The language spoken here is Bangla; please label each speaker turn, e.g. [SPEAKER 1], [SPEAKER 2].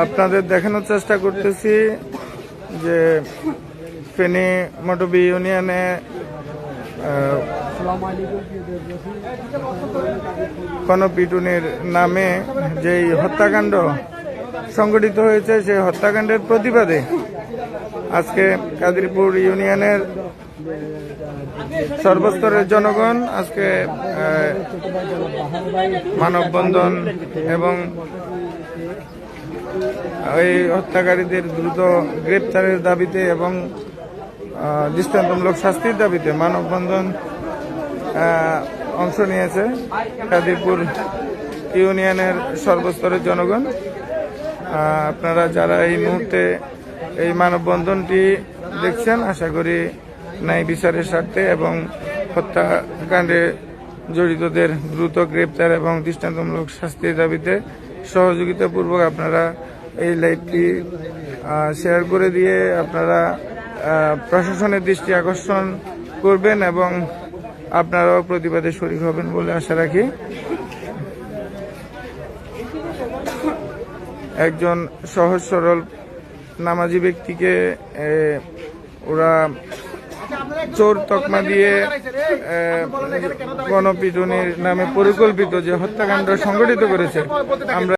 [SPEAKER 1] আপনাদের দেখানোর চেষ্টা করতেছি যে ফেনী মটবি ইউনিয়নে গণপিটুনির নামে যেই হত্যাকাণ্ড সংঘটিত হয়েছে, সেই হত্যাকাণ্ডের প্রতিবাদে আজকে কাদিরপুর ইউনিয়নের সর্বস্তরের জনগণ আজকে মানববন্ধন এবং এই হত্যাকারীদের দ্রুত গ্রেপ্তারের দাবিতে এবং দৃষ্টান্তমূলক শাস্তির দাবিতে মানববন্ধন অংশ নিয়েছে কাদিরপুর ইউনিয়নের সর্বস্তরের জনগণ। আপনারা যারা এই মুহূর্তে এই মানববন্ধনটি দেখছেন, আশা করি ন্যায় বিচারের স্বার্থে এবং হত্যাকাণ্ডে জড়িতদের দ্রুত গ্রেপ্তার এবং দৃষ্টান্তমূলক শাস্তির দাবিতে সহযোগিতাপূর্বক আপনারা এই লাইভটি শেয়ার করে দিয়ে আপনারা প্রশাসনের দৃষ্টি আকর্ষণ করবেন এবং আপনারাও প্রতিবাদে শরীক হবেন বলে আশা রাখি। একজন সহজ সরল নামাজি ব্যক্তিকে ওরা চোর তকমা দিয়ে গণপিটুনির নামে পরিকল্পিত যে হত্যাকাণ্ড সংঘটিত করেছে, আমরা